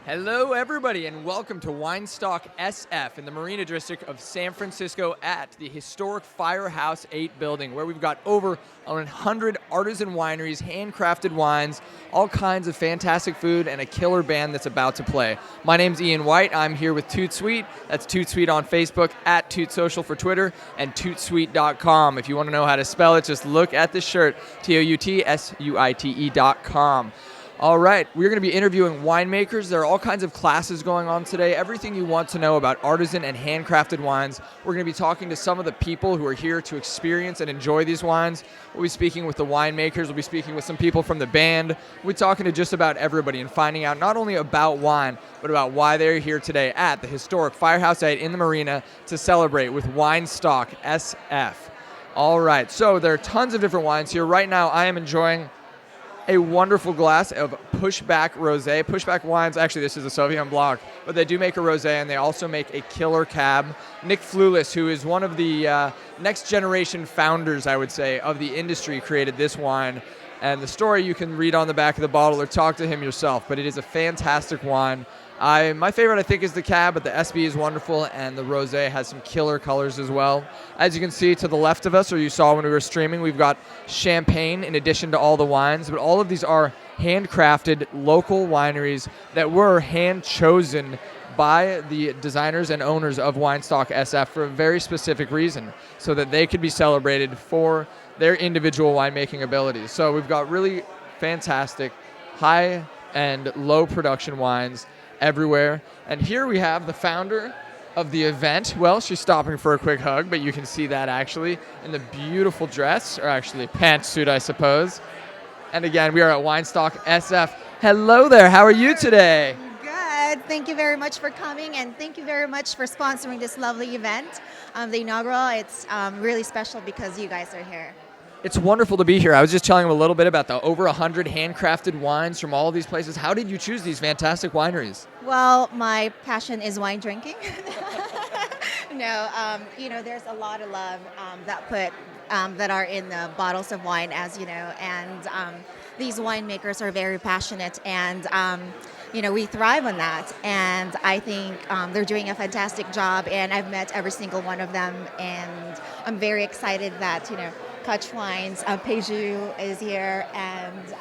Hello, everybody, and welcome to WineStock SF in the Marina District of San Francisco at the historic Firehouse 8 building, where we've got over 100 artisan wineries, handcrafted wines, all kinds of fantastic food, and a killer band that's about to play. My name's Ian White. I'm here with ToutSuite. That's ToutSuite on Facebook, at ToutSocial for Twitter, and ToutSuite.com. If you want to know how to spell it, just look at the shirt, ToutSuite.com. All right, we're going to be interviewing winemakers. There are all kinds of classes going on today, everything you want to know about artisan and handcrafted wines. We're going to be talking to some of the people who are here to experience and enjoy these wines. We'll be speaking with the winemakers. We'll be speaking with some people from the band. We'll be talking to just about everybody and finding out not only about wine, but about why they're here today at the historic Firehouse 8 in the Marina to celebrate with WineStock SF. All right, so there are tons of different wines here. Right now, I am enjoying a wonderful glass of Pushback Rosé. Pushback Wines, actually this is a Sauvignon Blanc, but they do make a rosé, and they also make a killer cab. Nick Flewless, who is one of the next generation founders, I would say, of the industry, created this wine. And the story you can read on the back of the bottle or talk to him yourself, but it is a fantastic wine. My favorite, I think, is the cab, but the SB is wonderful, and the rosé has some killer colors as well. As you can see to the left of us, or you saw when we were streaming, we've got champagne in addition to all the wines, but all of these are handcrafted local wineries that were hand-chosen by the designers and owners of WineStock SF for a very specific reason, so that they could be celebrated for their individual winemaking abilities. So we've got really fantastic high and low production wines everywhere. And here we have the founder of the event. Well, she's stopping for a quick hug, but you can see that actually in the beautiful dress, or actually pantsuit, I suppose. And again, we are at WineStock SF. Hello there, how are you today? Good. Thank you very much for coming, and thank you very much for sponsoring this lovely event, the inaugural. It's really special because you guys are here. It's wonderful to be here. I was just telling them a little bit about the over 100 handcrafted wines from all of these places. How did you choose these fantastic wineries? Well, my passion is wine drinking. No, there's a lot of love that are in the bottles of wine, as you know, and these winemakers are very passionate, and we thrive on that, and I think they're doing a fantastic job, and I've met every single one of them, and I'm very excited that, Kutch Wines, Peju is here, and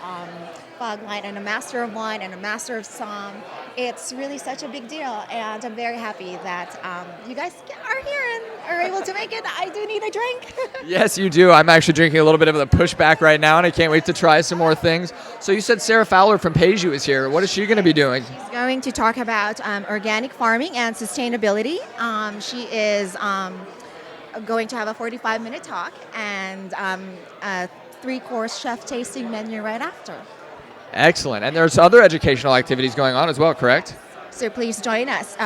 Fogline, and a Master of Wine, and a Master of Song. It's really such a big deal, and I'm very happy that you guys are here and are able to make it. I do need a drink. Yes, you do. I'm actually drinking a little bit of the Pushback right now, and I can't wait to try some more things. So you said Sarah Fowler from Peju is here. What is she going to be doing? She's going to talk about organic farming and sustainability. She is going to have a 45-minute talk and a 3-course chef tasting menu right after. Excellent. And there's other educational activities going on as well, correct? So please join us.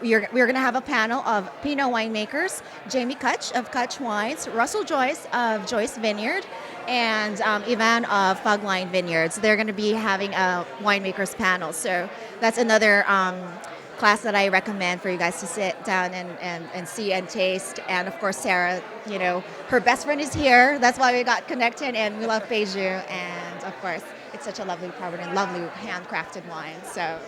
We're going to have a panel of Pinot winemakers, Jamie Kutch of Kutch Wines, Russell Joyce of Joyce Vineyard, and Ivan of Fogline Vineyards. They're going to be having a winemakers panel. So that's another class that I recommend for you guys to sit down and see and taste. And of course, Sarah, her best friend is here. That's why we got connected, and we love Peju. And of course, it's such a lovely property and lovely handcrafted wine. So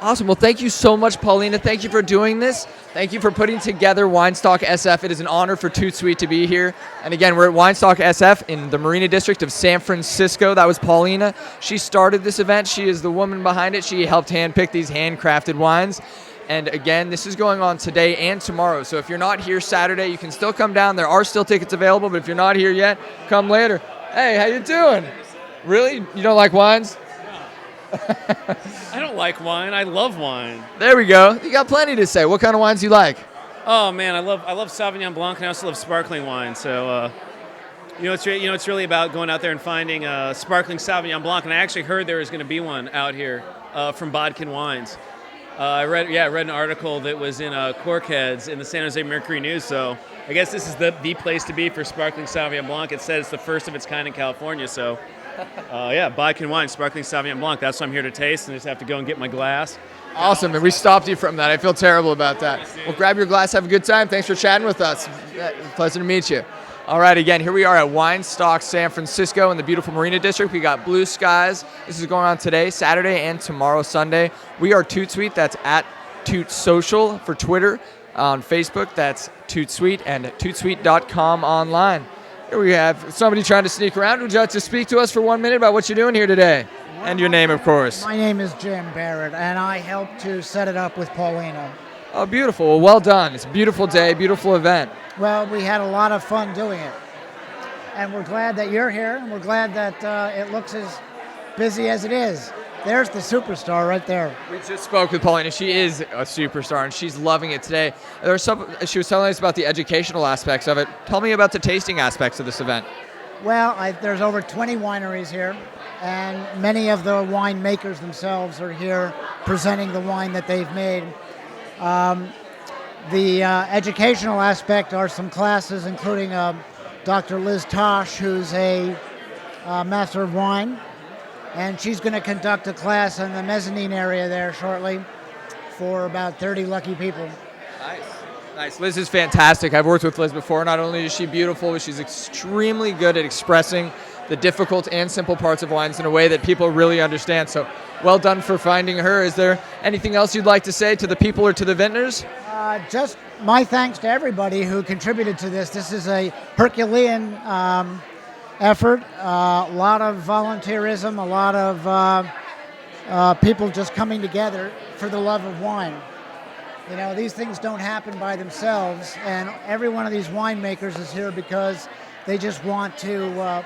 awesome. Well, thank you so much, Paulina. Thank you for doing this. Thank you for putting together WineStock SF. It is an honor for ToutSuite to be here. And again, we're at WineStock SF in the Marina District of San Francisco. That was Paulina. She started this event. She is the woman behind it. She helped handpick these handcrafted wines. And again, this is going on today and tomorrow. So if you're not here Saturday, you can still come down. There are still tickets available, but if you're not here yet, come later. Hey, how you doing? Really? You don't like wines? I don't like wine. I love wine. There we go. You got plenty to say. What kind of wines do you like? Oh man, I love Sauvignon Blanc, and I also love sparkling wine. So it's really about going out there and finding sparkling Sauvignon Blanc. And I actually heard there was going to be one out here from Bodkin Wines. I read an article that was in Corkheads in the San Jose Mercury News. So I guess this is the place to be for sparkling Sauvignon Blanc. It said it's the first of its kind in California. So Bodkin Wine, sparkling Sauvignon Blanc. That's what I'm here to taste, and I just have to go and get my glass. Awesome, and we stopped you from that. I feel terrible about that. Well, grab your glass, have a good time. Thanks for chatting with us. Pleasure to meet you. All right, again, here we are at WineStock San Francisco in the beautiful Marina District. We got blue skies. This is going on today, Saturday, and tomorrow, Sunday. We are ToutSuite. That's at ToutSocial for Twitter. On Facebook, that's ToutSuite, and ToutSuite.com online. Here we have somebody trying to sneak around. Would you like to speak to us for 1 minute about what you're doing here today? And your name, of course. My name is Jim Barrett, and I helped to set it up with Paulina. Oh, beautiful. Well done. It's a beautiful day, beautiful event. Well, we had a lot of fun doing it. And we're glad that you're here, and we're glad that it looks as busy as it is. There's the superstar right there. We just spoke with Paulina. She is a superstar, and she's loving it today. She was telling us about the educational aspects of it. Tell me about the tasting aspects of this event. Well, there's over 20 wineries here, and many of the winemakers themselves are here presenting the wine that they've made. The educational aspect are some classes, including Dr. Liz Tosh, who's a Master of Wine, and she's going to conduct a class in the mezzanine area there shortly for about 30 lucky people. Nice. Liz is fantastic. I've worked with Liz before. Not only is she beautiful, but she's extremely good at expressing the difficult and simple parts of wines in a way that people really understand. So well done for finding her. Is there anything else you'd like to say to the people or to the vintners? Just my thanks to everybody who contributed to this. This is a Herculean effort, a lot of volunteerism, a lot of people just coming together for the love of wine. You know, these things don't happen by themselves, and every one of these winemakers is here because they just want to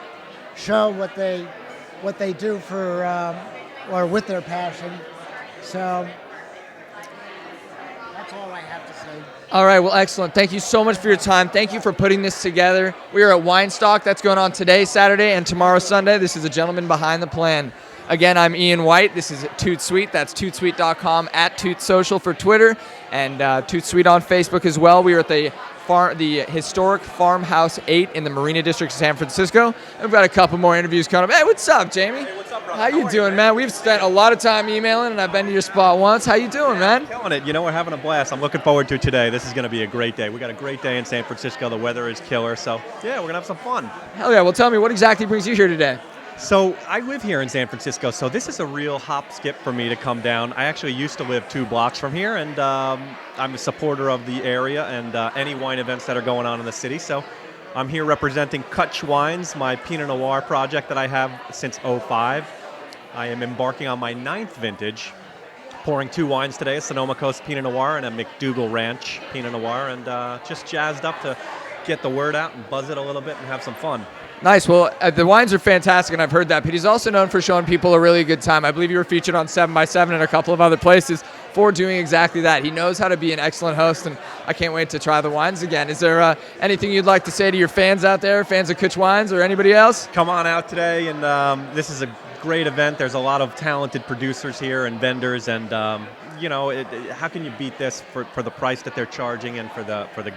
show what they do for or with their passion. So that's all I have to say. All right, well, excellent. Thank you so much for your time. Thank you for putting this together. We are at WineStock. That's going on today, Saturday, and tomorrow, Sunday. This is a gentleman behind the plan. Again, I'm Ian White. This is ToutSuite. That's ToutSuite.com, at ToutSocial for Twitter, and ToutSuite on Facebook as well. We are at the historic Farmhouse 8 in the Marina District of San Francisco. And we've got a couple more interviews coming up. Hey, what's up, Jamie? Hey, what's up, brother? How you doing, man? We've spent a lot of time emailing, and I've been to your spot once. How you doing, man? Killing it. You know, we're having a blast. I'm looking forward to today. This is going to be a great day. We got a great day in San Francisco. The weather is killer. So, yeah, we're going to have some fun. Hell yeah. Well, tell me, what exactly brings you here today? So I live here in San Francisco, so this is a real hop skip for me to come down. I actually used to live 2 blocks from here, and I'm a supporter of the area and any wine events that are going on in the city. So I'm here representing Kutch Wines, my Pinot Noir project that I have since '05. I am embarking on my 9th vintage, pouring 2 wines today, a Sonoma Coast Pinot Noir and a McDougal Ranch Pinot Noir, and just jazzed up to get the word out and buzz it a little bit and have some fun. Nice. Well, the wines are fantastic, and I've heard that. But he's also known for showing people a really good time. I believe you were featured on 7x7 and a couple of other places for doing exactly that. He knows how to be an excellent host, and I can't wait to try the wines again. Is there anything you'd like to say to your fans out there, fans of Kutch Wines or anybody else? Come on out today, and this is a great event. There's a lot of talented producers here and vendors, and how can you beat this for the price that they're charging and for the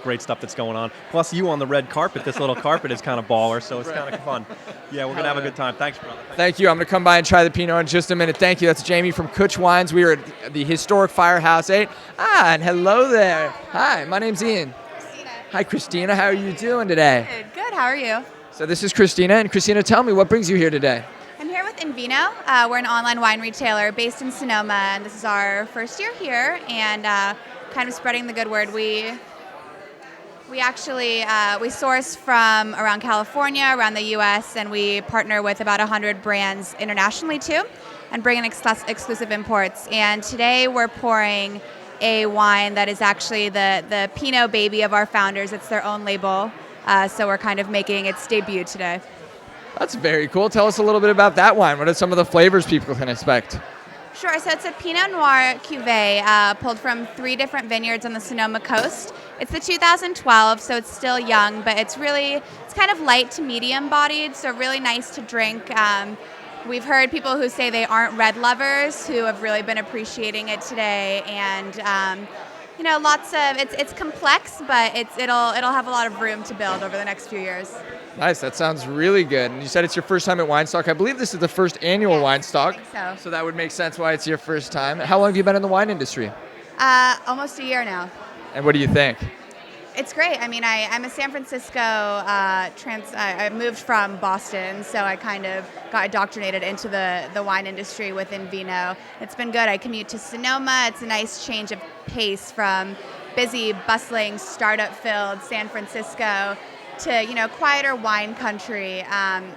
great stuff that's going on? Plus, you on the red carpet. This little carpet is kind of baller, so it's kind of fun. Yeah, we're gonna have a good time. Thanks, brother. Thank you. I'm gonna come by and try the Pinot in just a minute. Thank you. That's Jamie from Kutch Wines. We are at the historic Firehouse 8. And hello there. Hi, my name's Ian. Christina. Hi, Christina. How are you doing today? Good. How are you? So this is Christina, and Christina, tell me, what brings you here today? I'm here with Invino. We're an online wine retailer based in Sonoma, and this is our first year here, and kind of spreading the good word. We actually we source from around California, around the U.S., and we partner with about 100 brands internationally too, and bring in exclusive imports. And today we're pouring a wine that is actually the Pinot baby of our founders. It's their own label, so we're kind of making its debut today. That's very cool. Tell us a little bit about that wine. What are some of the flavors people can expect? Sure. So it's a Pinot Noir cuvee pulled from 3 different vineyards on the Sonoma coast. It's the 2012, so it's still young, but it's kind of light to medium bodied, so really nice to drink. We've heard people who say they aren't red lovers who have really been appreciating it today, and it's complex, but it'll have a lot of room to build over the next few years. Nice. That sounds really good. And you said it's your first time at WineStock. I believe this is the first annual WineStock. I think so. So that would make sense why it's your first time. How long have you been in the wine industry? Almost a year now. And what do you think? It's great. I mean, I'm a San Francisco I moved from Boston, so I kind of got indoctrinated into the wine industry within Vino. It's been good. I commute to Sonoma. It's a nice change of pace from busy, bustling, startup-filled San Francisco to quieter wine country. And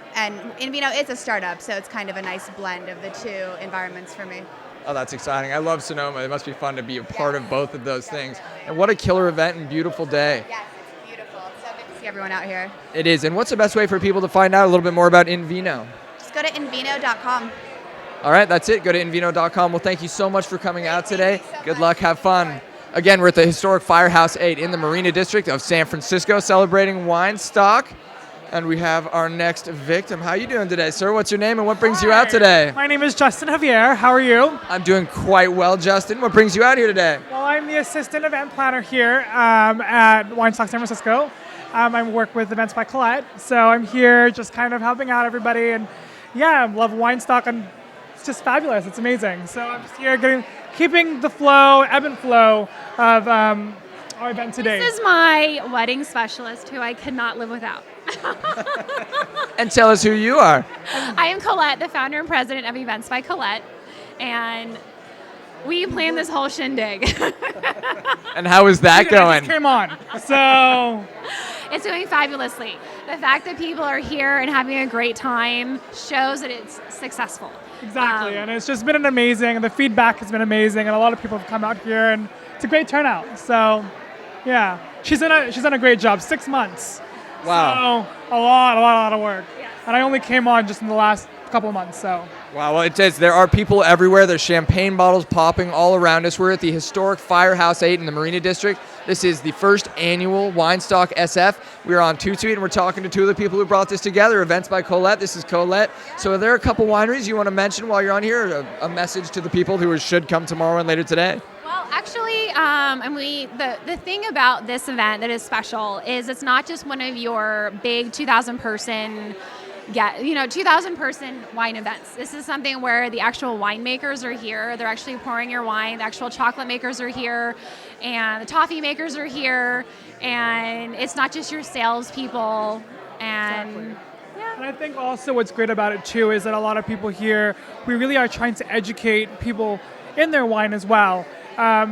Vino is a startup, so it's kind of a nice blend of the two environments for me. Oh, that's exciting. I love Sonoma. It must be fun to be a part of both of those things. And what a killer event and beautiful day. Yes, it's beautiful. It's so good to see everyone out here. It is. And what's the best way for people to find out a little bit more about InVino? Just go to invino.com. All right, that's it. Go to invino.com. Well, thank you so much for coming out today. Good luck. Have fun. Again, we're at the historic Firehouse 8 in the Marina District of San Francisco, celebrating WineStock. And we have our next victim. How are you doing today, sir? What's your name and what brings you out today? My name is Justin Javier. How are you? I'm doing quite well, Justin. What brings you out here today? Well, I'm the assistant event planner here at WineStock San Francisco. I work with Events by Colette, so I'm here just kind of helping out everybody. And yeah, I love WineStock, and it's just fabulous. It's amazing. So I'm just here keeping the flow, ebb and flow of our event today. This is my wedding specialist, who I could not live without. And tell us who you are. I am Colette, the founder and president of Events by Colette, and we planned this whole shindig. And how is that going? It just came on. So It's doing fabulously. The fact that people are here and having a great time shows that it's successful. exactly, and it's just been amazing. The feedback has been amazing, and a lot of people have come out here, and it's a great turnout. So yeah, she's done a great job. 6 months. Wow. So a lot of work. Yes. And I only came on just in the last couple of months, so. Wow, well, it is. There are people everywhere. There's champagne bottles popping all around us. We're at the historic Firehouse 8 in the Marina District. This is the first annual WineStock SF. We're on ToutSuite, and we're talking to two of the people who brought this together, Events by Colette. This is Colette. So are there a couple wineries you want to mention while you're on here? A message to the people who should come tomorrow and later today? Well, actually, the thing about this event that is special is it's not just one of your big 2,000 person 2,000 person wine events. This is something where the actual winemakers are here. They're actually pouring your wine. The actual chocolate makers are here, and the toffee makers are here. And it's not just your salespeople. And Exactly. And I think also what's great about it too is that a lot of people here, we really are trying to educate people in their wine as well.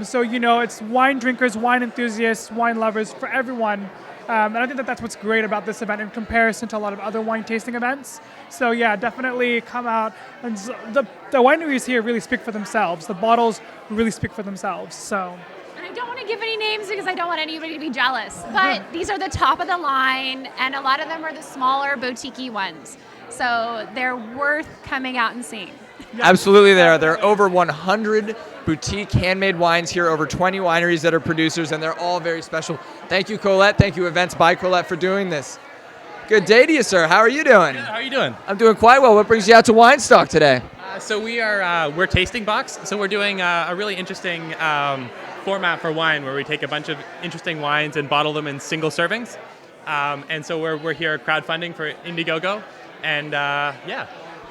So it's wine drinkers, wine enthusiasts, wine lovers, for everyone. And I think that's what's great about this event in comparison to a lot of other wine tasting events. So yeah, definitely come out. And the wineries here really speak for themselves. The bottles really speak for themselves. So. I don't want to give any names because I don't want anybody to be jealous, but these are the top of the line, and a lot of them are the smaller boutique-y ones. So they're worth coming out and seeing. Absolutely, there are over 100 boutique handmade wines here, over 20 wineries that are producers, and they're all very special. Thank you, Colette. Thank you, Events by Colette, for doing this. Good day to you, sir. How are you doing? Good. How are you doing? I'm doing quite well. What brings you out to WineStock today? So we're Tasting Box. So we're doing a really interesting format for wine, where we take a bunch of interesting wines and bottle them in single servings. And so we're here crowdfunding for Indiegogo, and yeah.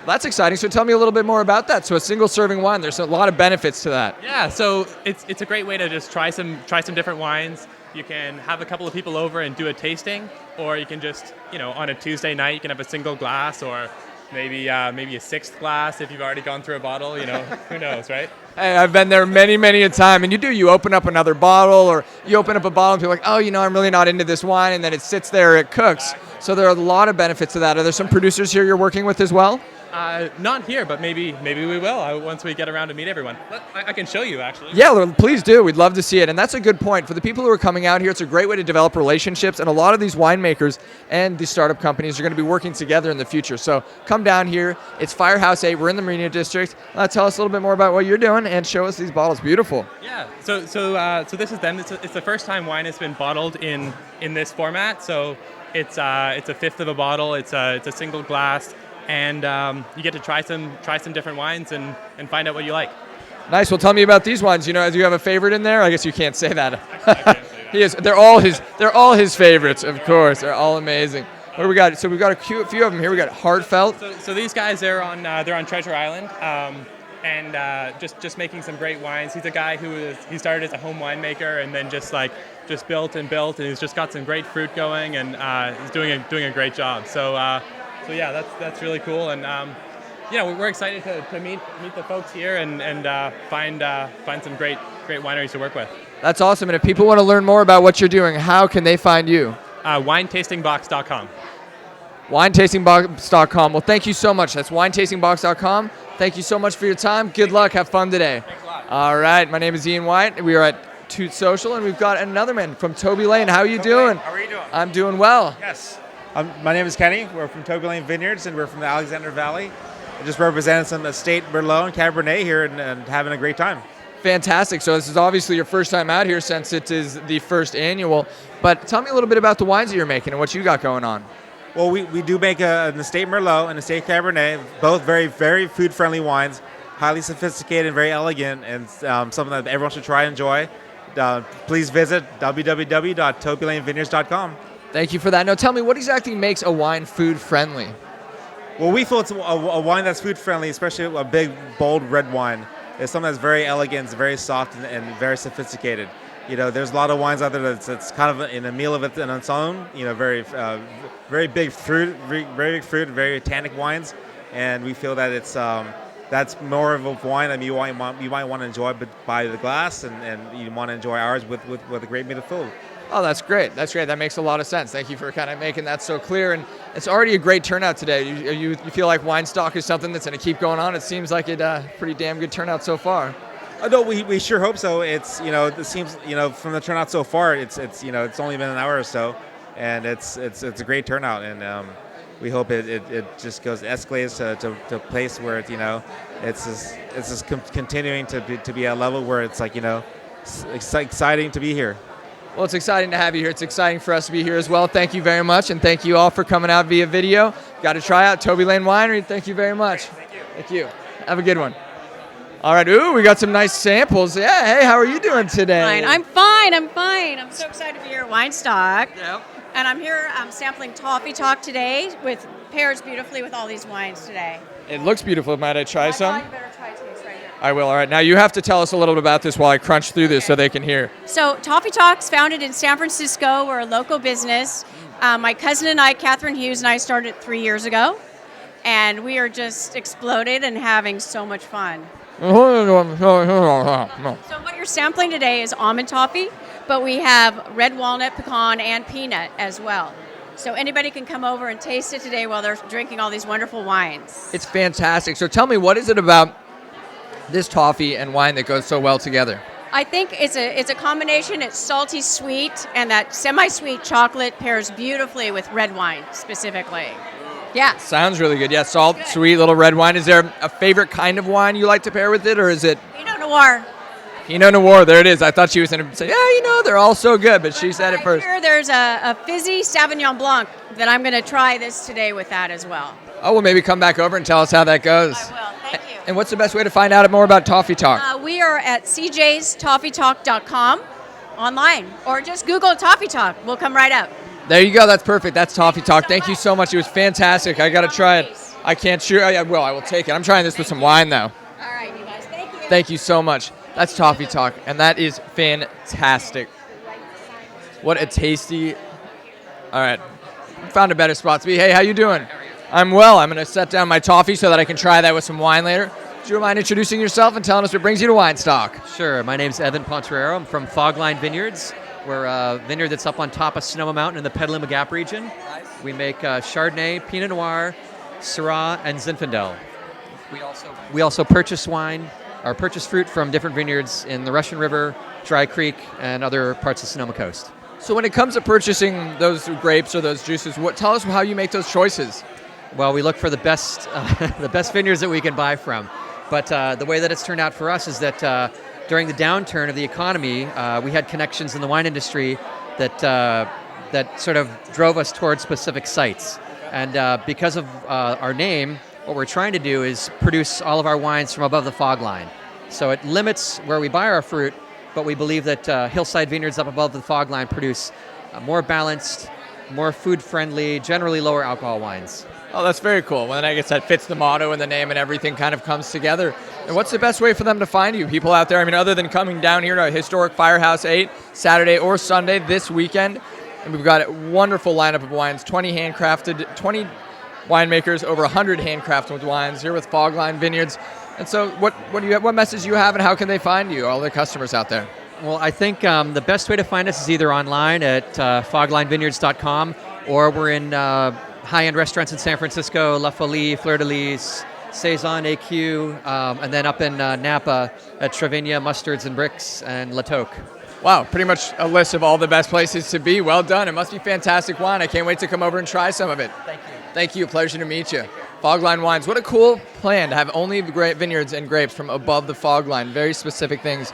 That's exciting. So tell me a little bit more about that. So a single serving wine, there's a lot of benefits to that. Yeah, so it's a great way to just try some different wines. You can have a couple of people over and do a tasting, or you can just, on a Tuesday night, you can have a single glass, or maybe a sixth glass if you've already gone through a bottle. Who knows, right? Hey, I've been there many, many a time. And you open up another bottle, or you open up a bottle and people are like, oh, I'm really not into this wine. And then it sits there, it cooks. So there are a lot of benefits to that. Are there some producers here you're working with as well? Not here, but maybe we will once we get around to meet everyone. I can show you, actually. Yeah, please do. We'd love to see it. And that's a good point. For the people who are coming out here, it's a great way to develop relationships. And a lot of these winemakers and these startup companies are going to be working together in the future. So come down here. It's Firehouse 8. We're in the Marina District. Tell us a little bit more about what you're doing and show us these bottles. Beautiful. Yeah. So this is them. It's the first time wine has been bottled in this format. So it's a fifth of a bottle. It's a single glass. And you get to try some different wines and find out what you like. Nice. Well, tell me about these wines. Do you have a favorite in there? I guess you can't say that. I can't say that. He is. They're all his favorites, of course. They're all amazing. What do we got? So we've got a few of them here. We got Heartfelt. So these guys, they're on Treasure Island, and just making some great wines. He's a guy he started as a home winemaker and then just built and built, and he's just got some great fruit going, and he's doing a great job. So yeah, that's really cool, and we're excited to meet the folks here and find some great wineries to work with. That's awesome. And if people want to learn more about what you're doing, how can they find you? WineTastingBox.com. WineTastingBox.com. Well, thank you so much. That's WineTastingBox.com. Thank you so much for your time. Good luck. Have fun today. Thanks a lot. All right. My name is Ian White. We are at Toot Social, and we've got another man from Toby Lane. How are you doing? How are you doing? I'm doing well. Yes. My name is Kenny. We're from Toby Lane Vineyards, and we're from the Alexander Valley. I just represented some estate Merlot and Cabernet here and having a great time. Fantastic. So this is obviously your first time out here since it is the first annual. But tell me a little bit about the wines that you're making and what you got going on. Well, we do make an estate Merlot and an estate Cabernet, both very, very food-friendly wines, highly sophisticated and very elegant, and something that everyone should try and enjoy. Please visit www.tobylanevineyards.com. Thank you for that. Now tell me, what exactly makes a wine food-friendly? Well, we feel it's a wine that's food-friendly, especially a big, bold red wine. It's something that's very elegant, it's very soft, and very sophisticated. There's a lot of wines out there that's kind of in a meal of it on its own. Very big fruit, very big fruit, very tannic wines, and we feel that it's that's more of a wine that you might want to enjoy by the glass, and you want to enjoy ours with a great meal of food. Oh, that's great. That's great. That makes a lot of sense. Thank you for kind of making that so clear. And it's already a great turnout today. You feel like WineStock is something that's going to keep going on? It seems like it pretty damn good turnout so far. No, we sure hope so. It's it seems from the turnout so far, it's only been an hour or so, and it's a great turnout, and we hope it just escalates to a place where it's just continuing to be at a level where it's it's exciting to be here. Well, it's exciting to have you here. It's exciting for us to be here as well. Thank you very much, and thank you all for coming out via video. Got to try out Toby Lane Winery. Thank you very much. Thank you. Thank you. Have a good one. All right. Ooh, we got some nice samples. Yeah. Hey, how are you doing today? Fine. I'm fine. I'm so excited to be here at WineStock. Yep. And I'm here sampling Toffee Talk today, pairs beautifully with all these wines today. It looks beautiful. Might I try some? I thought you better try a taste right here. I will. All right. Now you have to tell us a little bit about this while I crunch through this so they can hear. So Toffee Talk's founded in San Francisco. We're a local business. My cousin and I, Catherine Hughes, and I started 3 years ago. And we are just exploded and having so much fun. So what you're sampling today is almond toffee, but we have red walnut, pecan, and peanut as well. So anybody can come over and taste it today while they're drinking all these wonderful wines. It's fantastic. So tell me, what is it about this toffee and wine that goes so well together? I think it's a combination. It's salty sweet, and that semi-sweet chocolate pairs beautifully with red wine specifically. Yeah. Sounds really good. Yeah, salt, sweet, little red wine. Is there a favorite kind of wine you like to pair with it, or is it? Pinot Noir. Pinot Noir. There it is. I thought she was going to say, yeah, they're all so good, but she said it first. Here, there's a fizzy Sauvignon Blanc that I'm going to try this today with that as well. Oh, well, maybe come back over and tell us how that goes. I will. Thank you. And what's the best way to find out more about Toffee Talk? We are at cjstoffeetalk.com online, or just Google Toffee Talk. We'll come right up. There you go. That's perfect. That's Toffee Talk. Thank you so much. It was fantastic. I got to try it. I can't sure. I will. I will take it. I'm trying this with some wine, though. All right, you guys. Thank you. Thank you so much. That's Toffee Talk, and that is fantastic. What a tasty. All right. Found a better spot to be. Hey, how you doing? I'm well. I'm going to set down my toffee so that I can try that with some wine later. Do you mind introducing yourself and telling us what brings you to WineStock? Sure. My name's Evan Pontrero. I'm from Fogline Vineyards. We're a vineyard that's up on top of Sonoma Mountain in the Petaluma Gap region. We make Chardonnay, Pinot Noir, Syrah, and Zinfandel. We also purchase wine or purchase fruit from different vineyards in the Russian River, Dry Creek, and other parts of Sonoma Coast. So when it comes to purchasing those grapes or those juices, tell us how you make those choices. Well, we look for the best vineyards that we can buy from. But the way that it's turned out for us is that during the downturn of the economy, we had connections in the wine industry that sort of drove us towards specific sites. And because of our name, what we're trying to do is produce all of our wines from above the fog line. So it limits where we buy our fruit, but we believe that hillside vineyards up above the fog line produce more balanced, more food-friendly, generally lower alcohol wines. Oh, that's very cool. Well, then I guess that fits the motto and the name and everything kind of comes together. And what's the best way for them to find you? People out there, I mean, other than coming down here to historic Firehouse 8, Saturday or Sunday this weekend. And we've got a wonderful lineup of wines, 20 winemakers, over 100 handcrafted wines here with Paulson Vineyards. And so what message do you have and how can they find you, all the customers out there? Well, I think the best way to find us is either online at foglinevineyards.com, or we're in high-end restaurants in San Francisco, La Folie, Fleur de Lis, Saison, AQ, and then up in Napa at Trevinia, Mustards and Bricks, and La Toque. Wow, pretty much a list of all the best places to be. Well done. It must be fantastic wine. I can't wait to come over and try some of it. Thank you. Thank you. Pleasure to meet you. Fogline Wines. What a cool plan to have only great vineyards and grapes from above the fog line. Very specific things.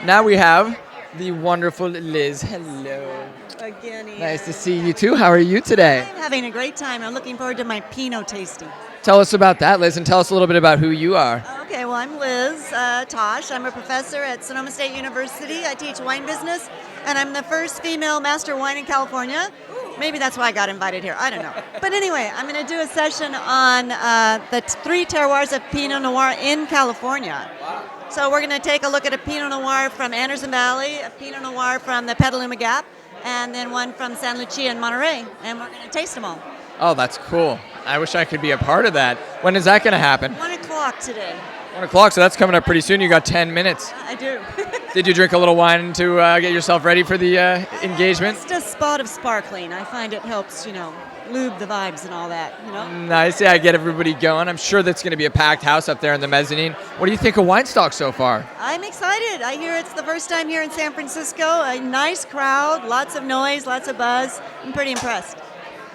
Now we have the wonderful Liz. Hello. Again, Ian. Nice to see you too. How are you today? I'm having a great time. I'm looking forward to my Pinot tasting. Tell us about that, Liz, and tell us a little bit about who you are. Okay, well, I'm Liz Tosh. I'm a professor at Sonoma State University. I teach wine business, and I'm the first female master wine in California. Maybe that's why I got invited here. I don't know. But anyway, I'm going to do a session on the 3 terroirs of Pinot Noir in California. Wow. So we're going to take a look at a Pinot Noir from Anderson Valley, a Pinot Noir from the Petaluma Gap, and then one from San Lucia and Monterey, and we're going to taste them all. Oh, that's cool. I wish I could be a part of that. When is that going to happen? 1 o'clock today. 1 o'clock, so that's coming up pretty soon. You got 10 minutes. I do. Did you drink a little wine to get yourself ready for the engagement? Just a spot of sparkling. I find it helps, lube the vibes and all that, Nice. Yeah, get everybody going. I'm sure that's going to be a packed house up there in the mezzanine. What do you think of WineStock so far? I'm excited. I hear it's the first time here in San Francisco. A nice crowd, lots of noise, lots of buzz. I'm pretty impressed.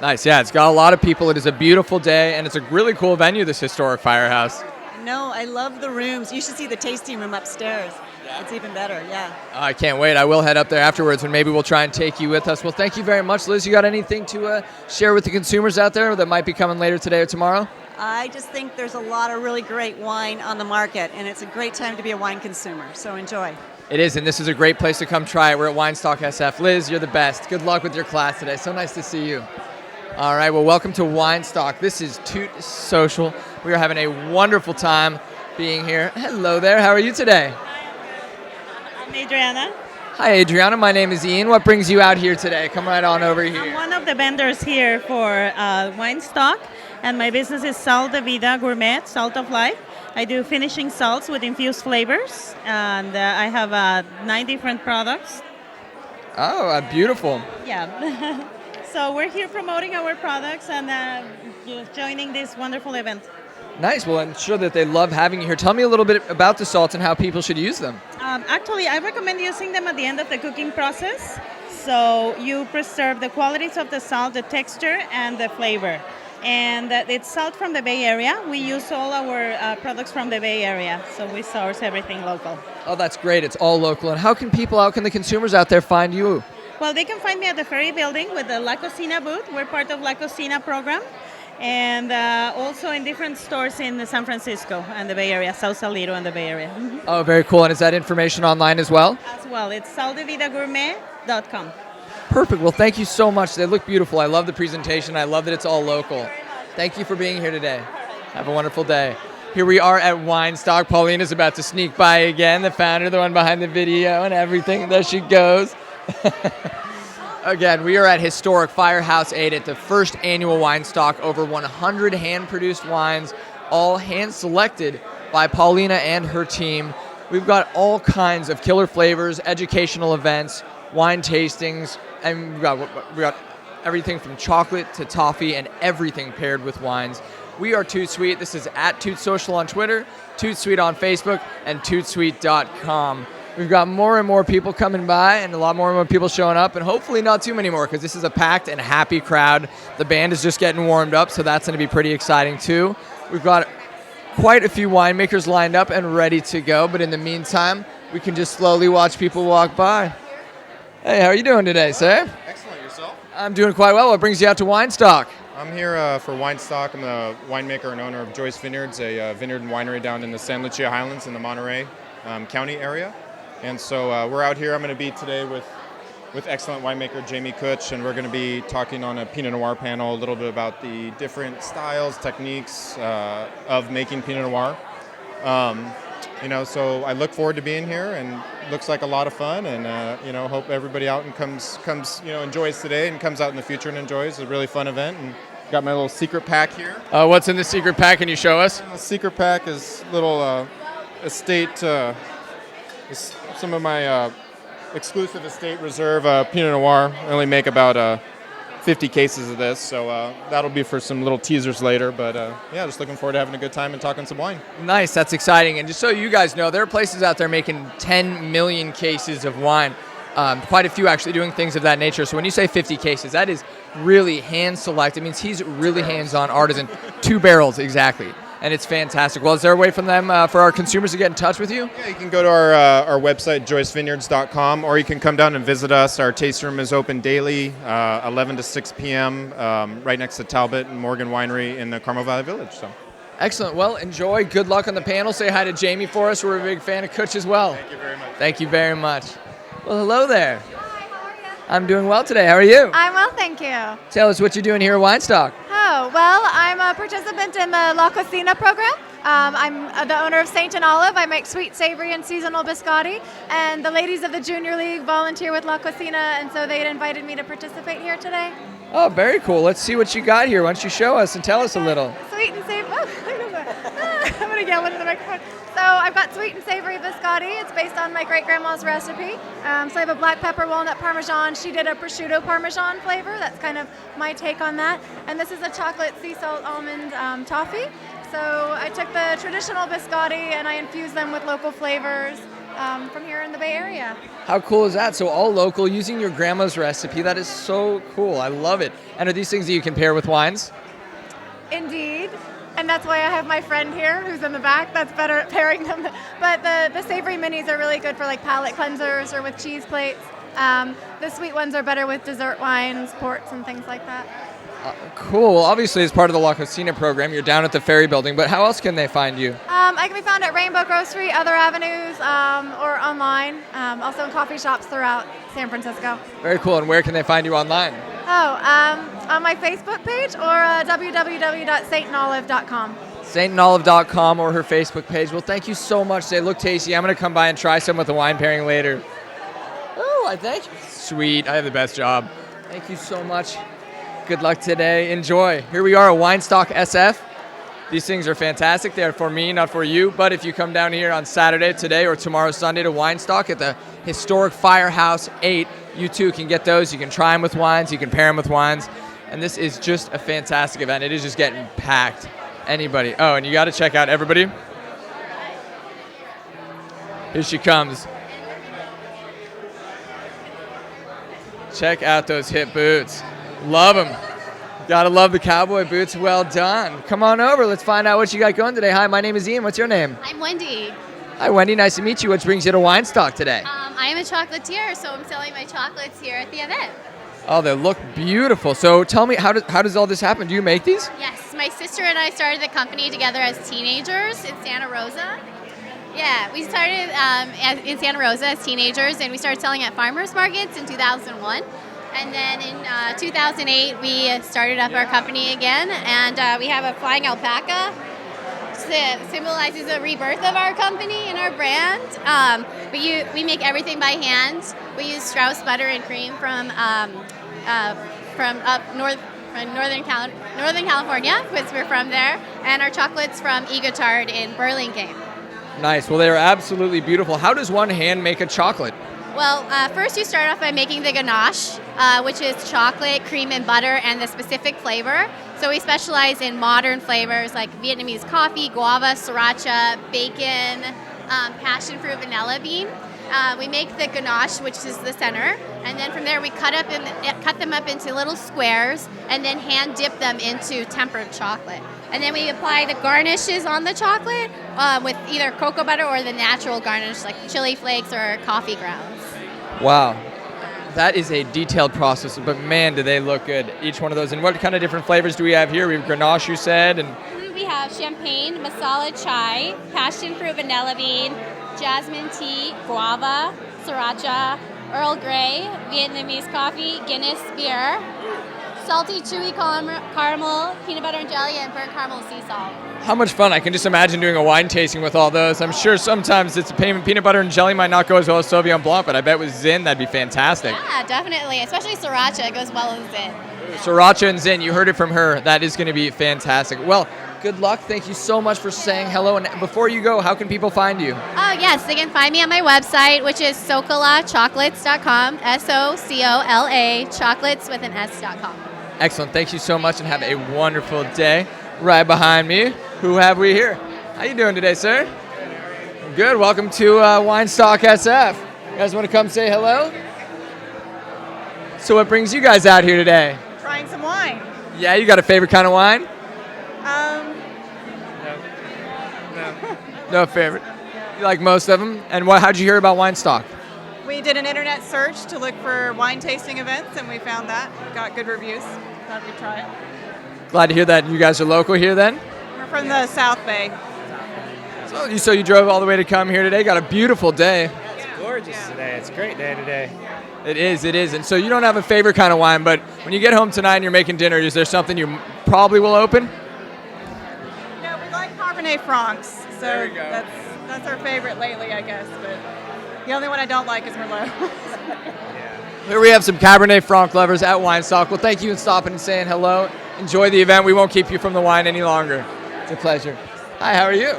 Nice. Yeah, it's got a lot of people. It is a beautiful day, and it's a really cool venue, this historic Firehouse. No, I love the rooms. You should see the tasting room upstairs. It's even better, yeah. I can't wait. I will head up there afterwards, and maybe we'll try and take you with us. Well, thank you very much, Liz. You got anything to share with the consumers out there that might be coming later today or tomorrow? I just think there's a lot of really great wine on the market, and it's a great time to be a wine consumer, so enjoy. It is, and this is a great place to come try it. We're at WineStock SF. Liz, you're the best. Good luck with your class today. So nice to see you. All right, well, welcome to WineStock. This is Toot Social. We are having a wonderful time being here. Hello there. How are you today? I'm Adriana. Hi, Adriana. My name is Ian. What brings you out here today? Come right on over here. I'm one of the vendors here for WineStock, and my business is Sal de Vida Gourmet, Salt of Life. I do finishing salts with infused flavors, and I have 9 different products. Oh, beautiful. Yeah. So we're here promoting our products and joining this wonderful event. Nice. Well, I'm sure that they love having you here. Tell me a little bit about the salts and how people should use them. Actually, I recommend using them at the end of the cooking process. So you preserve the qualities of the salt, the texture, and the flavor. And it's salt from the Bay Area. We use all our products from the Bay Area, so we source everything local. Oh, that's great. It's all local. And how can the consumers out there find you? Well, they can find me at the Ferry Building with the La Cocina booth. We're part of La Cocina program. And also in different stores in San Francisco and the Bay Area, Sausalito and the Bay Area. Mm-hmm. Oh, very cool. And is that information online as well? As well. It's saldevidagourmet.com. Perfect. Well, thank you so much. They look beautiful. I love the presentation. I love that it's all local. Thank you for being here today. Have a wonderful day. Here we are at WineStock. Paulina's about to sneak by again, the founder, the one behind the video and everything. There she goes. Again, we are at historic Firehouse 8 at the first annual WineStock. Over 100 hand-produced wines, all hand-selected by Paulina and her team. We've got all kinds of killer flavors, educational events, wine tastings, and we got everything from chocolate to toffee and everything paired with wines. We are ToutSuite. This is at Toot Social on Twitter, ToutSuite on Facebook, and ToutSuite.com. We've got more and more people coming by and a lot more and more people showing up, and hopefully not too many more because this is a packed and happy crowd. The band is just getting warmed up, so that's going to be pretty exciting too. We've got quite a few winemakers lined up and ready to go, but in the meantime, we can just slowly watch people walk by. Hey, how are you doing today, sir? Excellent. Yourself? I'm doing quite well. What brings you out to WineStock? I'm here for WineStock. I'm the winemaker and owner of Joyce Vineyards, a vineyard and winery down in the San Lucia Highlands in the Monterey County area. And so we're out here. I'm going to be today with with excellent winemaker Jamie Kutch, and we're going to be talking on a Pinot Noir panel a little bit about the different styles, techniques of making Pinot Noir. So I look forward to being here, and looks like a lot of fun, and hope everybody out and comes enjoys today and comes out in the future and enjoys. It's a really fun event, and got my little secret pack here. What's in the secret pack? Can you show us? The secret pack is little estate, some of my exclusive estate reserve Pinot Noir. I only make about 50 cases of this, so that'll be for some little teasers later. But just looking forward to having a good time and talking some wine. Nice, that's exciting. And just so you guys know, there are places out there making 10 million cases of wine. Quite a few actually doing things of that nature. So when you say 50 cases, that is really hand select. It means he's really hands-on artisan. 2 barrels, exactly. And it's fantastic. Well, is there a way for them, for our consumers to get in touch with you? Yeah, you can go to our website, joycevineyards.com, or you can come down and visit us. Our taste room is open daily, 11 to 6 p.m., right next to Talbot and Morgan Winery in the Carmel Valley Village. So. Excellent. Well, enjoy. Good luck on the panel. Say hi to Jamie for us. We're a big fan of Kutch as well. Thank you very much. Thank you very much. Well, hello there. Hi, how are you? I'm doing well today. How are you? I'm well, thank you. Tell us what you're doing here at WineStock. Oh, well, I'm a participant in the La Cocina program. I'm the owner of Saint and Olive. I make sweet, savory, and seasonal biscotti. And the ladies of the Junior League volunteer with La Cocina, and so they had invited me to participate here today. Oh, very cool. Let's see what you got here. Why don't you show us and tell us a little? Sweet and savory. I'm going to yell into the microphone. So I've got sweet and savory biscotti. It's based on my great-grandma's recipe. So I have a black pepper walnut parmesan. She did a prosciutto parmesan flavor. That's kind of my take on that. And this is a chocolate sea salt almond toffee. So I took the traditional biscotti and I infused them with local flavors from here in the Bay Area. How cool is that? So all local, using your grandma's recipe. That is so cool. I love it. And are these things that you can pair with wines? Indeed. And that's why I have my friend here who's in the back that's better at pairing them. But the savory minis are really good for like palate cleansers or with cheese plates. The sweet ones are better with dessert wines, ports, and things like that. Cool. Well, obviously, as part of the La Cocina program, you're down at the Ferry Building, but how else can they find you? I can be found at Rainbow Grocery, other avenues, or online, also in coffee shops throughout San Francisco. Very cool. And where can they find you online? On my Facebook page or www.saintandolive.com. saintandolive.com or her Facebook page. Well, thank you so much. They look tasty. I'm going to come by and try some with the wine pairing later. Oh, I thank you. Sweet. I have the best job. Thank you so much. Good luck today. Enjoy. Here we are at WineStock SF. These things are fantastic. They're for me, not for you. But if you come down here on Saturday, today, or tomorrow, Sunday, to WineStock at the historic Firehouse 8, you too can get those. You can try them with wines. You can pair them with wines. And this is just a fantastic event. It is just getting packed. Anybody. Oh, and you got to check out everybody. Here she comes. Check out those hip boots. Love them. Gotta love the cowboy boots. Well done. Come on over. Let's find out what you got going today. Hi, my name is Ian. What's your name? I'm Wendy. Hi, Wendy. Nice to meet you. What brings you to WineStock today? I am a chocolatier, so I'm selling my chocolates here at the event. Oh, they look beautiful. So tell me, how does all this happen? Do you make these? Yes, my sister and I started the company together as teenagers in Santa Rosa. Yeah, we started in Santa Rosa as teenagers, and we started selling at farmers markets in 2001. And then in 2008, we started up our company again, and we have a flying alpaca that symbolizes the rebirth of our company and our brand. We make everything by hand. We use Strauss butter and cream from up north, from Northern California, because we're from there, and our chocolates from Egotard in Burlingame. Nice. Well, they are absolutely beautiful. How does one hand make a chocolate? Well, first you start off by making the ganache, which is chocolate, cream, and butter, and the specific flavor. So we specialize in modern flavors like Vietnamese coffee, guava, sriracha, bacon, passion fruit, vanilla bean. We make the ganache, which is the center, and then from there we cut them up into little squares, and then hand dip them into tempered chocolate. And then we apply the garnishes on the chocolate with either cocoa butter or the natural garnish like chili flakes or coffee grounds. Wow. That is a detailed process, but man, do they look good. Each one of those. And what kind of different flavors do we have here? We have Grenache, you said, and We have champagne, masala chai, passion fruit vanilla bean, jasmine tea, guava, sriracha, Earl Grey, Vietnamese coffee, Guinness beer, salty chewy caramel, peanut butter and jelly, and burnt caramel sea salt. How much fun. I can just imagine doing a wine tasting with all those. I'm sure sometimes it's peanut butter and jelly might not go as well as Sauvignon Blanc, but I bet with Zin that'd be fantastic. Yeah, definitely. Especially sriracha goes well with it. Sriracha and Zin, you heard it from her. That is going to be fantastic. Well, good luck. Thank you so much for saying hello. And before you go, how can people find you? Oh, yes. They can find me on my website, which is socolachocolates.com, SOCOLA, chocolates with an S.com. Excellent. Thank you so much and have a wonderful day. Right behind me, who have we here? How you doing today, sir? Good. Welcome to WineStock SF. You guys want to come say hello? So what brings you guys out here today? Trying some wine. Yeah, you got a favorite kind of wine? No favorite. You like most of them? And how'd you hear about WineStock? We did an internet search to look for wine tasting events, and we found that. Got good reviews. Thought we'd try it. Glad to hear that you guys are local here then. We're from the South Bay. So you drove all the way to come here today. Got a beautiful day. It's gorgeous today. It's a great day today. It is. And so you don't have a favorite kind of wine, but when you get home tonight and you're making dinner, is there something you probably will open? No, we like Cabernet Francs, so There we go. that's our favorite lately, I guess. But the only one I don't like is Merlot. Here we have some Cabernet Franc lovers at WineStock. Well, thank you for stopping and saying hello. Enjoy the event. We won't keep you from the wine any longer. It's a pleasure. Hi, how are you?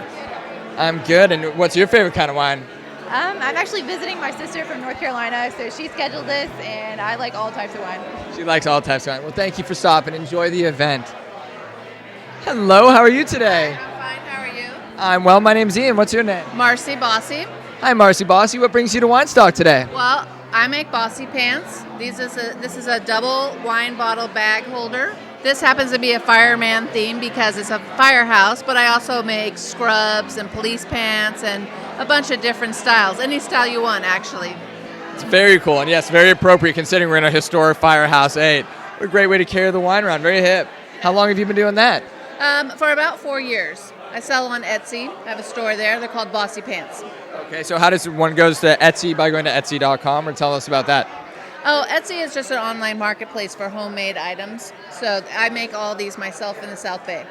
I'm good. And what's your favorite kind of wine? I'm actually visiting my sister from North Carolina, so she scheduled this, and I like all types of wine. She likes all types of wine. Well, thank you for stopping. Enjoy the event. Hello, how are you today? I'm fine. How are you? I'm well. My name's Ian. What's your name? Marcy Bossy. Hi, Marcy Bossy. What brings you to WineStock today? Well, I make Bossy pants. This is a double wine bottle bag holder. This happens to be a fireman theme because it's a firehouse, but I also make scrubs and police pants and a bunch of different styles. Any style you want, actually. It's very cool, and yes, very appropriate considering we're in a historic Firehouse 8. What a great way to carry the wine around. Very hip. How long have you been doing that? For about 4 years. I sell on Etsy. I have a store there. They're called Bossy Pants. Okay, so how does one goes to Etsy by going to Etsy.com, or tell us about that? Oh, Etsy is just an online marketplace for homemade items. So I make all these myself in the South Bay.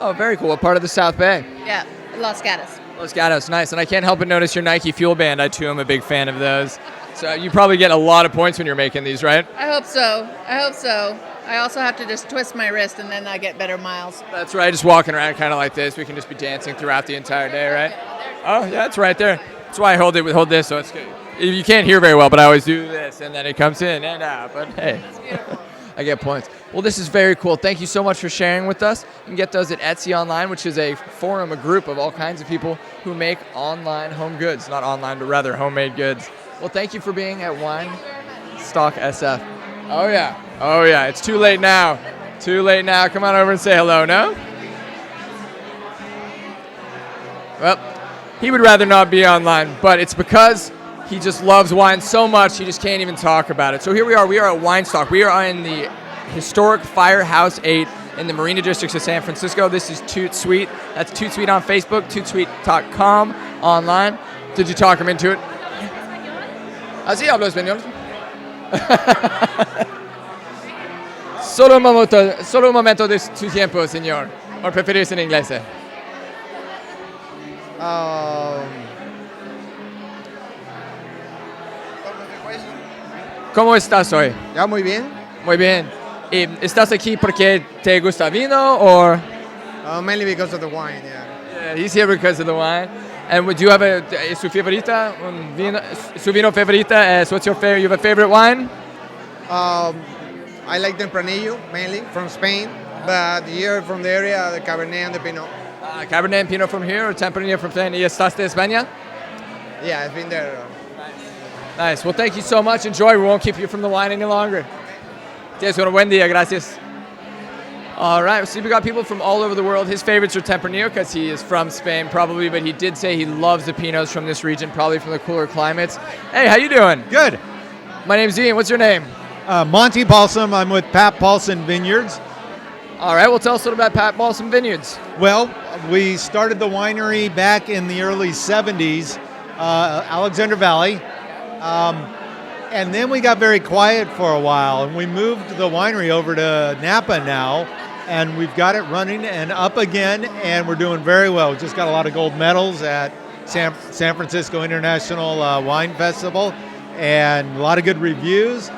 Oh, very cool. What part of the South Bay? Yeah, Los Gatos. Los Gatos, nice. And I can't help but notice your Nike Fuel Band. I, too, am a big fan of those. So you probably get a lot of points when you're making these, right? I hope so. I also have to just twist my wrist and then I get better miles. That's right. Just walking around kind of like this. We can just be dancing throughout the entire day, right? Oh, yeah, it's right there. That's why I hold this, so it's good. You can't hear very well, but I always do this, and then it comes in and out. But hey, I get points. Well, this is very cool. Thank you so much for sharing with us. You can get those at Etsy Online, which is a forum, a group of all kinds of people who make online home goods. Not online, but rather homemade goods. Well, thank you for being at WineStock SF. Oh, yeah. It's too late now. Come on over and say hello, no? Well, he would rather not be online, but it's because he just loves wine so much he just can't even talk about it. So here we are. We are at WineStock. We are in the historic Firehouse 8 in the Marina Districts of San Francisco. This is ToutSuite. That's ToutSuite on Facebook, ToutSuite.com online. Did you talk him into it? Así hablo español. Solo un momento de su tiempo, señor. ¿O preferís en inglés? ¿Cómo estás hoy? Ya, muy bien. Muy bien. ¿Y estás aquí porque te gusta vino or? Mainly because of the wine, yeah. Yeah, he's here because of the wine. And would you have su favorita? Su vino favorita? What's your favorite? You have a favorite wine? I like Tempranillo, mainly, from Spain. But here from the area, the Cabernet and the Pinot. Cabernet and Pinot from here or Tempranillo from Spain? ¿Y estás de España? Yeah, I've been there. Nice. Well, thank you so much. Enjoy. We won't keep you from the wine any longer. Tienes un buen día. Gracias. All right. So we got people from all over the world. His favorites are Tempranillo because he is from Spain, probably. But he did say he loves the Pinots from this region, probably from the cooler climates. Hey, how you doing? Good. My name's Ian. What's your name? Monty Paulson. I'm with Paulson Vineyards. All right. Well, tell us a little about Paulson Vineyards. Well, we started the winery back in the early 70s, Alexander Valley. And then we got very quiet for a while, and we moved the winery over to Napa now, and we've got it running and up again, and we're doing very well. We just got a lot of gold medals at San Francisco International Wine Festival, and a lot of good reviews,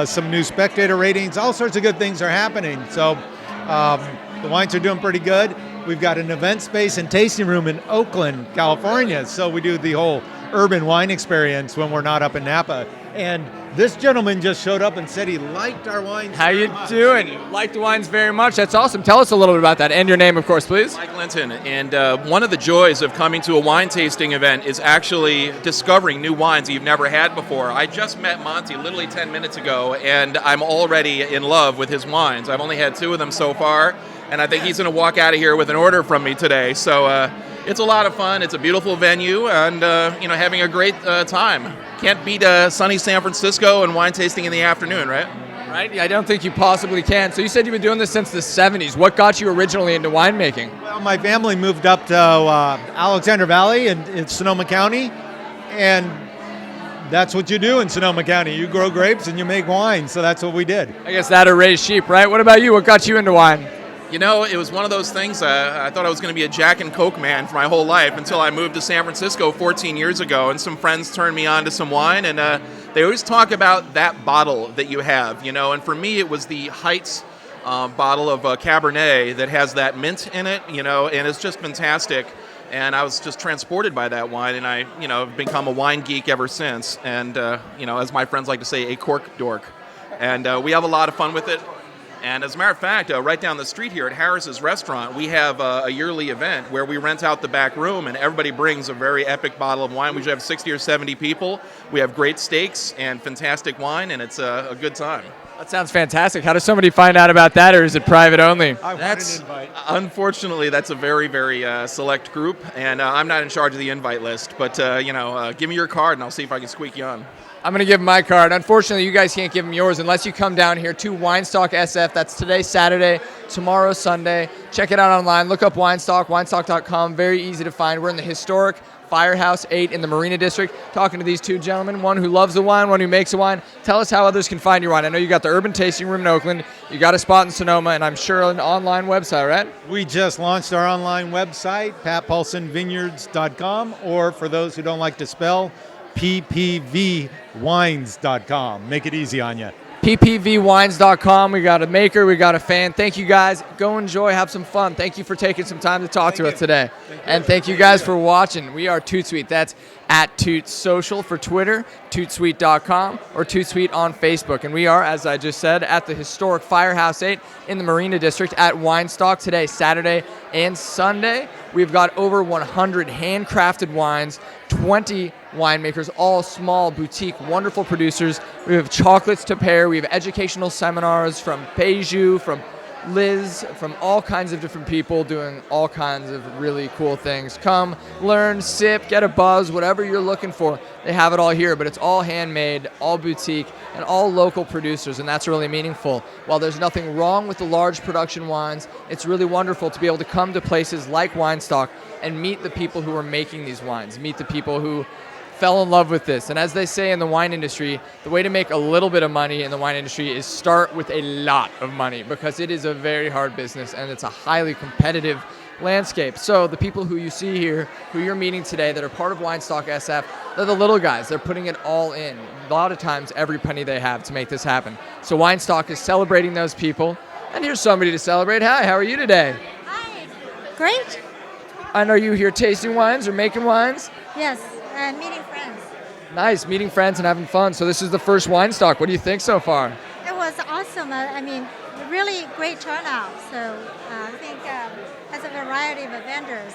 some new spectator ratings, all sorts of good things are happening. So the wines are doing pretty good. We've got an event space and tasting room in Oakland, California, so we do the whole urban wine experience when we're not up in Napa. And this gentleman just showed up and said he liked our wines. How you doing? Like the wines very much. That's awesome. Tell us a little bit about that and your name, of course, please. Mike Linton. And one of the joys of coming to a wine tasting event is actually discovering new wines you've never had before. I just met Monty literally 10 minutes ago, and I'm already in love with his wines. I've only had 2 of them so far, and I think he's going to walk out of here with an order from me today. So it's a lot of fun. It's a beautiful venue, and having a great time. Can't beat sunny San Francisco and wine tasting in the afternoon, right? Right? Yeah, I don't think you possibly can. So you said you've been doing this since the 70s. What got you originally into winemaking? Well, my family moved up to Alexander Valley in Sonoma County, and that's what you do in Sonoma County. You grow grapes and you make wine, so that's what we did. I guess that or raise sheep, right? What about you? What got you into wine? You know, it was one of those things, I thought I was going to be a Jack and Coke man for my whole life until I moved to San Francisco 14 years ago, and some friends turned me on to some wine, and they always talk about that bottle that you have, and for me it was the Heights bottle of Cabernet that has that mint in it, and it's just fantastic. And I was just transported by that wine, and I, have become a wine geek ever since, and, as my friends like to say, a cork dork. And we have a lot of fun with it. And as a matter of fact, right down the street here at Harris's Restaurant, we have a yearly event where we rent out the back room and everybody brings a very epic bottle of wine. We usually have 60 or 70 people. We have great steaks and fantastic wine, and it's a good time. That sounds fantastic. How does somebody find out about that, or is it private only? Unfortunately, that's a very, very select group, and I'm not in charge of the invite list. But, give me your card, and I'll see if I can squeak you on. I'm going to give him my card. Unfortunately, you guys can't give him yours unless you come down here to WineStock SF. That's today, Saturday, tomorrow, Sunday. Check it out online. Look up WineStock, winestock.com. Very easy to find. We're in the historic Firehouse 8 in the Marina District, talking to these 2 gentlemen, one who loves the wine, one who makes the wine. Tell us how others can find your wine. I know you got the Urban Tasting Room in Oakland, you got a spot in Sonoma, and I'm sure an online website, right? We just launched our online website, paulsonvineyards.com, or for those who don't like to spell, ppvwines.com. Make it easy on you. ppvwines.com. We got a maker, we got a fan. Thank you guys. Go enjoy, have some fun. Thank you for taking some time to talk to us today. And thank you guys for watching. We are ToutSuite. That's at Toots Social for Twitter, ToutSuite.com, or ToutSuite on Facebook. And we are, as I just said, at the historic Firehouse 8 in the Marina District at WineStock today, Saturday and Sunday. We've got over 100 handcrafted wines, 20 winemakers, all small, boutique, wonderful producers. We have chocolates to pair. We have educational seminars from Peju, from Liz, from all kinds of different people doing all kinds of really cool things. Come, learn, sip, get a buzz, whatever you're looking for. They have it all here, but it's all handmade, all boutique, and all local producers, and that's really meaningful. While there's nothing wrong with the large production wines, it's really wonderful to be able to come to places like WineStock and meet the people who are making these wines, meet the people who fell in love with this. And as they say in the wine industry, the way to make a little bit of money in the wine industry is start with a lot of money, because it is a very hard business and it's a highly competitive landscape. So the people who you see here, who you're meeting today that are part of WineStock SF, they're the little guys. They're putting it all in. A lot of times, every penny they have to make this happen. So WineStock is celebrating those people. And here's somebody to celebrate. Hi, how are you today? Great. And are you here tasting wines or making wines? Yes, meeting friends. Nice, meeting friends and having fun. So this is the first WineStock. What do you think so far? It was awesome. Really great turnout. So I think has a variety of vendors,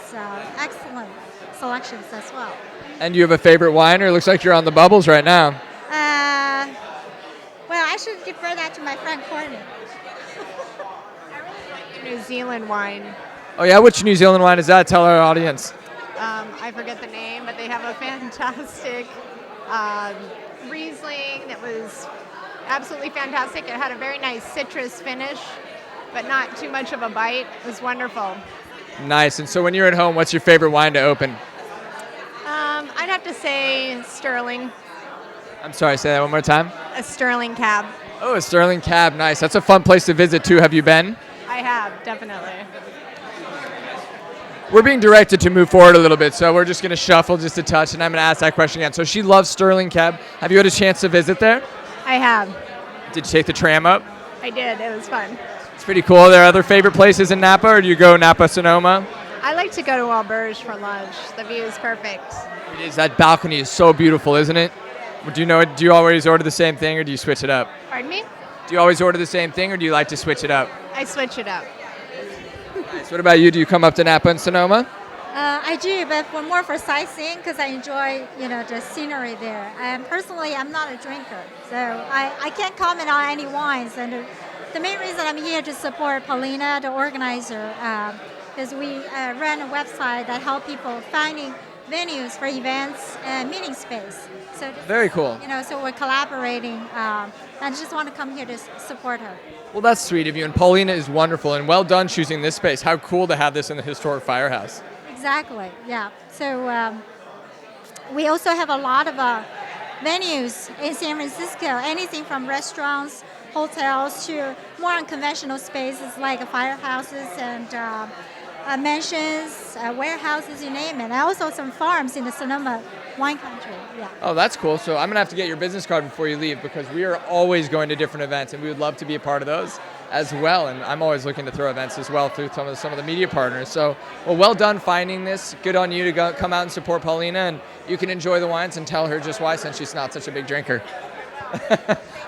excellent selections as well. And you have a favorite wine, or it looks like you're on the bubbles right now? Well, I should defer that to my friend Courtney. New Zealand wine. Oh yeah, which New Zealand wine is that? Tell our audience. I forget the name, but they have a fantastic Riesling that was absolutely fantastic. It had a very nice citrus finish, but not too much of a bite. It was wonderful. Nice. And so when you're at home, what's your favorite wine to open? I'd have to say Sterling. I'm sorry, say that one more time. A Sterling cab. Oh, a Sterling Cab, nice. That's a fun place to visit too. Have you been? I have, definitely. We're being directed to move forward a little bit, so we're just going to shuffle just a touch, and I'm going to ask that question again. So she loves Sterling Cab. Have you had a chance to visit there? I have. Did you take the tram up? I did. It was fun. It's pretty cool. Are there other favorite places in Napa, or do you go Napa Sonoma? I like to go to Auberge for lunch. The view is perfect. It is. That balcony is so beautiful, isn't it? Do you always order the same thing, or do you switch it up? Pardon me? Do you always order the same thing, or do you like to switch it up? I switch it up. Nice. What about you? Do you come up to Napa and Sonoma? I do, but more for sightseeing because I enjoy, the scenery there. And personally, I'm not a drinker, so I can't comment on any wines. And the main reason I'm here to support Paulina, the organizer, is we run a website that helps people finding venues for events and meeting space. So Very cool. So we're collaborating. I just want to come here to support her. Well, that's sweet of you. And Paulina is wonderful, and well done choosing this space. How cool to have this in the historic Firehouse. Exactly, yeah. So we also have a lot of venues in San Francisco, anything from restaurants, hotels, to more unconventional spaces like firehouses and mansions, warehouses, you name it. And also some farms in the Sonoma wine country, yeah. Oh, that's cool. So I'm going to have to get your business card before you leave because we are always going to different events, and we would love to be a part of those as well. And I'm always looking to throw events as well through some of the media partners. So, well done finding this. Good on you to come out and support Paulina, and you can enjoy the wines and tell her just why since she's not such a big drinker.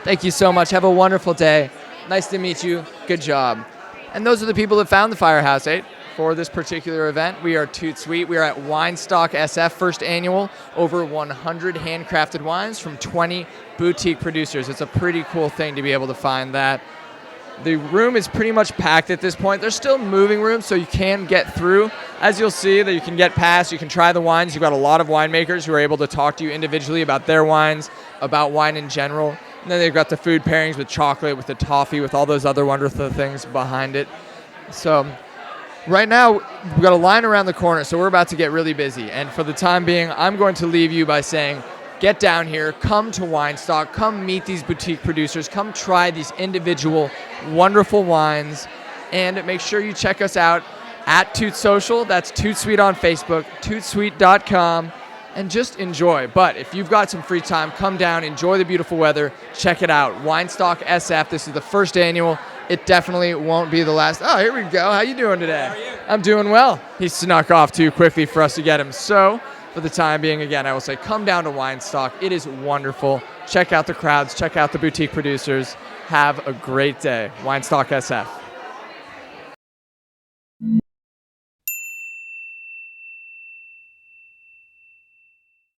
Thank you so much. Have a wonderful day. Nice to meet you. Good job. And those are the people that found the Firehouse 8 for this particular event. We are ToutSuite. We are at WineStock SF, first annual, over 100 handcrafted wines from 20 boutique producers. It's a pretty cool thing to be able to find that. The room is pretty much packed at this point. There's still moving rooms, so you can get through. As you'll see, that you can get past, you can try the wines. You've got a lot of winemakers who are able to talk to you individually about their wines, about wine in general. And then they've got the food pairings with chocolate, with the toffee, with all those other wonderful things behind it. So right now, we've got a line around the corner, so we're about to get really busy. And for the time being, I'm going to leave you by saying, get down here, come to WineStock, come meet these boutique producers, come try these individual wonderful wines, and make sure you check us out at Toot Social. That's ToutSuite on Facebook, ToutSuite.com, and just enjoy. But if you've got some free time, come down, enjoy the beautiful weather, check it out. WineStock SF, this is the first annual. It definitely won't be the last. Oh, here we go. How you doing today? How are you? I'm doing well. He snuck off too quickly for us to get him. So for the time being, again, I will say come down to WineStock. It is wonderful. Check out the crowds. Check out the boutique producers. Have a great day. WineStock SF.